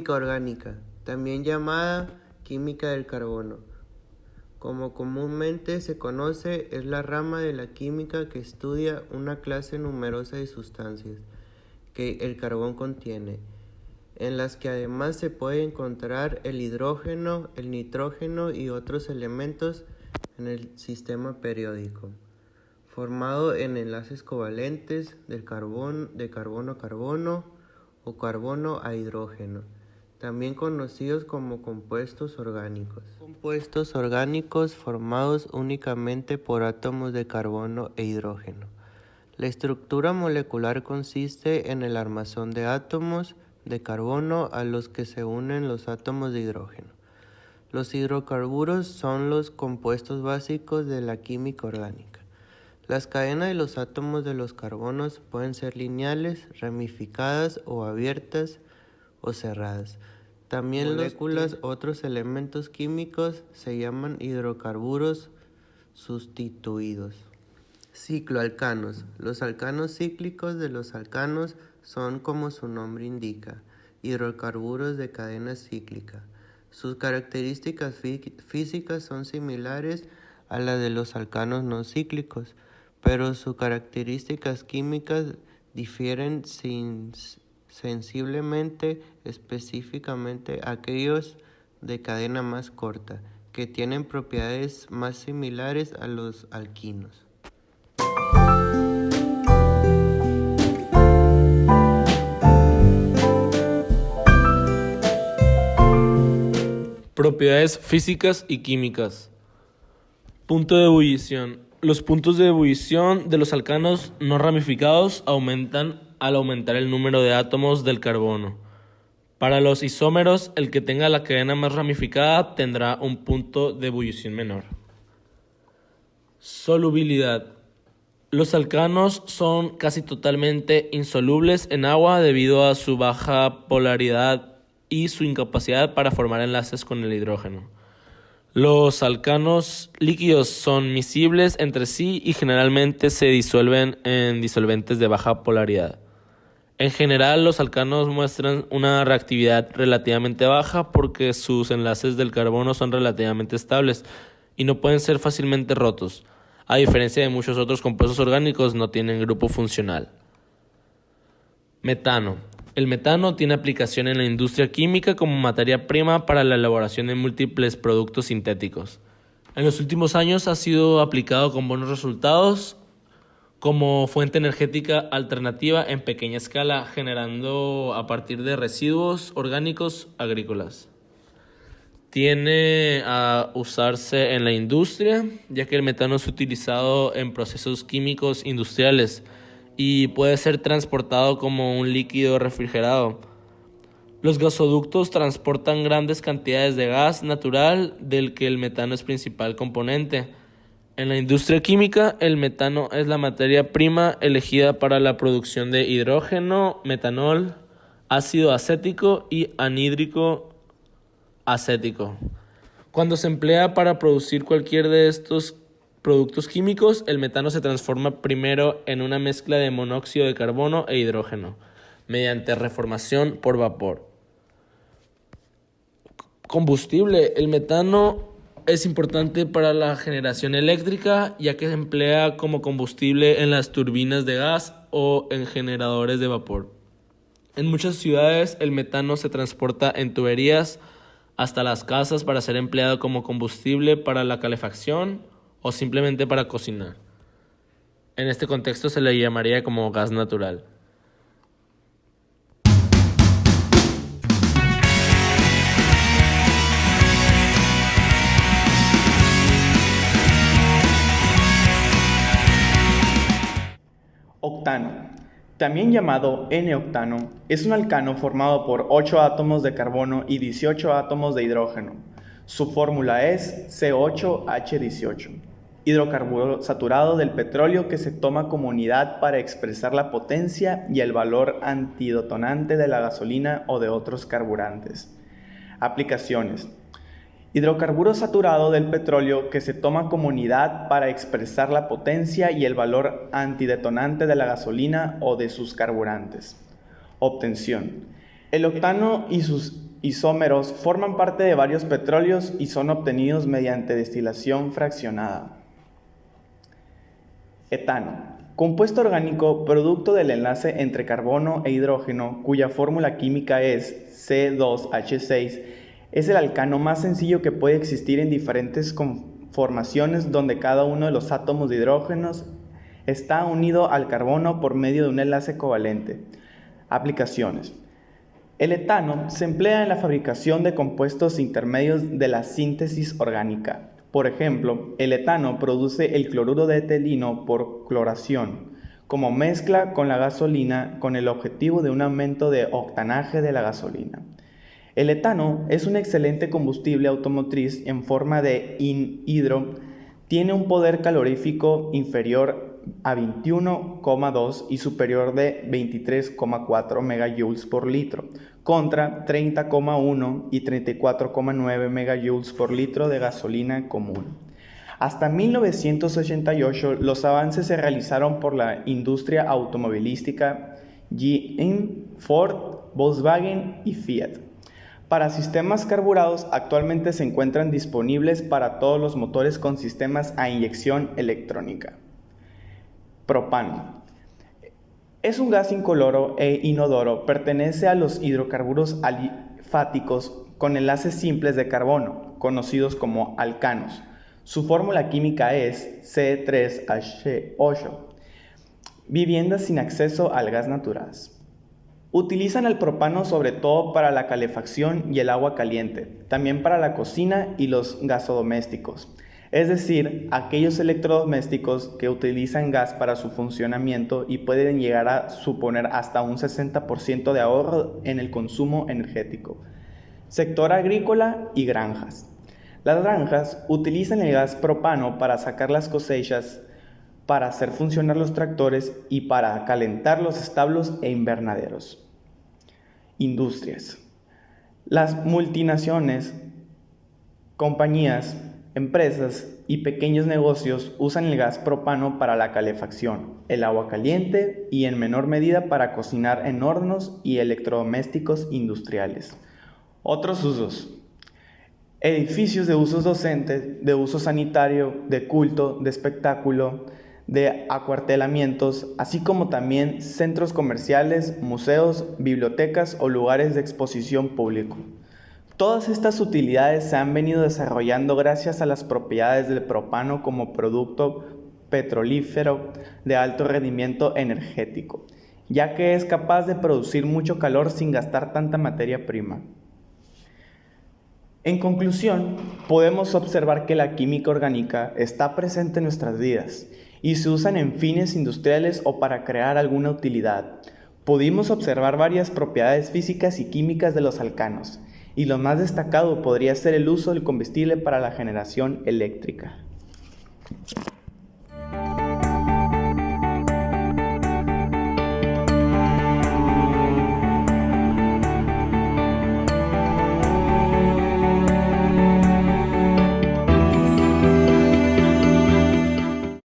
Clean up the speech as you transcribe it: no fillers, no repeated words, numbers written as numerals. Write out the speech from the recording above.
química orgánica, también llamada química del carbono. Como comúnmente se conoce, es la rama de la química que estudia una clase numerosa de sustancias que el carbón contiene, en las que además se puede encontrar el hidrógeno, el nitrógeno y otros elementos en el sistema periódico, formado en enlaces covalentes de carbono a carbono o carbono a hidrógeno, también conocidos como compuestos orgánicos. Compuestos orgánicos formados únicamente por átomos de carbono e hidrógeno. La estructura molecular consiste en el armazón de átomos de carbono a los que se unen los átomos de hidrógeno. Los hidrocarburos son los compuestos básicos de la química orgánica. Las cadenas de los átomos de los carbonos pueden ser lineales, ramificadas o abiertas o cerradas. También moléculas, otros elementos químicos se llaman hidrocarburos sustituidos. Cicloalcanos. Los alcanos cíclicos de los alcanos son, como su nombre indica, hidrocarburos de cadena cíclica. Sus características físicas son similares a las de los alcanos no cíclicos, pero sus características químicas difieren sensiblemente, específicamente aquellos de cadena más corta, que tienen propiedades más similares a los alquinos. Propiedades físicas y químicas. Punto de ebullición. Los puntos de ebullición de los alcanos no ramificados aumentan al aumentar el número de átomos del carbono. Para los isómeros, el que tenga la cadena más ramificada tendrá un punto de ebullición menor. Solubilidad. Los alcanos son casi totalmente insolubles en agua debido a su baja polaridad y su incapacidad para formar enlaces con el hidrógeno. Los alcanos líquidos son miscibles entre sí y generalmente se disuelven en disolventes de baja polaridad. En general, los alcanos muestran una reactividad relativamente baja porque sus enlaces del carbono son relativamente estables y no pueden ser fácilmente rotos. A diferencia de muchos otros compuestos orgánicos, no tienen grupo funcional. Metano. El metano tiene aplicación en la industria química como materia prima para la elaboración de múltiples productos sintéticos. En los últimos años ha sido aplicado con buenos resultados como fuente energética alternativa en pequeña escala, generando a partir de residuos orgánicos agrícolas. Tiende a usarse en la industria, ya que el metano es utilizado en procesos químicos industriales y puede ser transportado como un líquido refrigerado. Los gasoductos transportan grandes cantidades de gas natural del que el metano es principal componente. En la industria química, el metano es la materia prima elegida para la producción de hidrógeno, metanol, ácido acético y anhídrico acético. Cuando se emplea para producir cualquier de estos productos químicos, el metano se transforma primero en una mezcla de monóxido de carbono e hidrógeno, mediante reformación por vapor. Combustible. El metano es importante para la generación eléctrica, ya que se emplea como combustible en las turbinas de gas o en generadores de vapor. En muchas ciudades, el metano se transporta en tuberías hasta las casas para ser empleado como combustible para la calefacción o simplemente para cocinar. En este contexto se le llamaría como gas natural. Octano, también llamado N-octano, es un alcano formado por 8 átomos de carbono y 18 átomos de hidrógeno. Su fórmula es C8H18, hidrocarburo saturado del petróleo que se toma como unidad para expresar la potencia y el valor antidetonante de la gasolina o de otros carburantes. Aplicaciones. Hidrocarburo saturado del petróleo que se toma como unidad para expresar la potencia y el valor antidetonante de la gasolina o de sus carburantes. Obtención. El octano y sus isómeros forman parte de varios petróleos y son obtenidos mediante destilación fraccionada. Etano. Compuesto orgánico producto del enlace entre carbono e hidrógeno, cuya fórmula química es C2H6, es el alcano más sencillo que puede existir en diferentes conformaciones donde cada uno de los átomos de hidrógenos está unido al carbono por medio de un enlace covalente. Aplicaciones. El etano se emplea en la fabricación de compuestos intermedios de la síntesis orgánica. Por ejemplo, el etano produce el cloruro de etileno por cloración, como mezcla con la gasolina con el objetivo de un aumento de octanaje de la gasolina. El etano es un excelente combustible automotriz en forma de anhidro, tiene un poder calorífico inferior a 21,2 y superior de 23,4 megajoules por litro, contra 30,1 y 34,9 megajoules por litro de gasolina común. Hasta 1988 los avances se realizaron por la industria automovilística GM, Ford, Volkswagen y Fiat. Para sistemas carburados actualmente se encuentran disponibles para todos los motores con sistemas a inyección electrónica. Propano. Es un gas incoloro e inodoro, pertenece a los hidrocarburos alifáticos con enlaces simples de carbono, conocidos como alcanos. Su fórmula química es C3H8. Viviendas sin acceso al gas natural. Utilizan el propano sobre todo para la calefacción y el agua caliente, también para la cocina y los gasodomésticos. Es decir, aquellos electrodomésticos que utilizan gas para su funcionamiento y pueden llegar a suponer hasta un 60% de ahorro en el consumo energético. Sector agrícola y granjas. Las granjas utilizan el gas propano para sacar las cosechas, para hacer funcionar los tractores y para calentar los establos e invernaderos. Industrias. Las multinacionales, compañías, empresas y pequeños negocios usan el gas propano para la calefacción, el agua caliente y en menor medida para cocinar en hornos y electrodomésticos industriales. Otros usos. Edificios de usos docentes, de uso sanitario, de culto, de espectáculo, de acuartelamientos, así como también centros comerciales, museos, bibliotecas o lugares de exposición público. Todas estas utilidades se han venido desarrollando gracias a las propiedades del propano como producto petrolífero de alto rendimiento energético, ya que es capaz de producir mucho calor sin gastar tanta materia prima. En conclusión, podemos observar que la química orgánica está presente en nuestras vidas y se usan en fines industriales o para crear alguna utilidad. Pudimos observar varias propiedades físicas y químicas de los alcanos, y lo más destacado podría ser el uso del combustible para la generación eléctrica.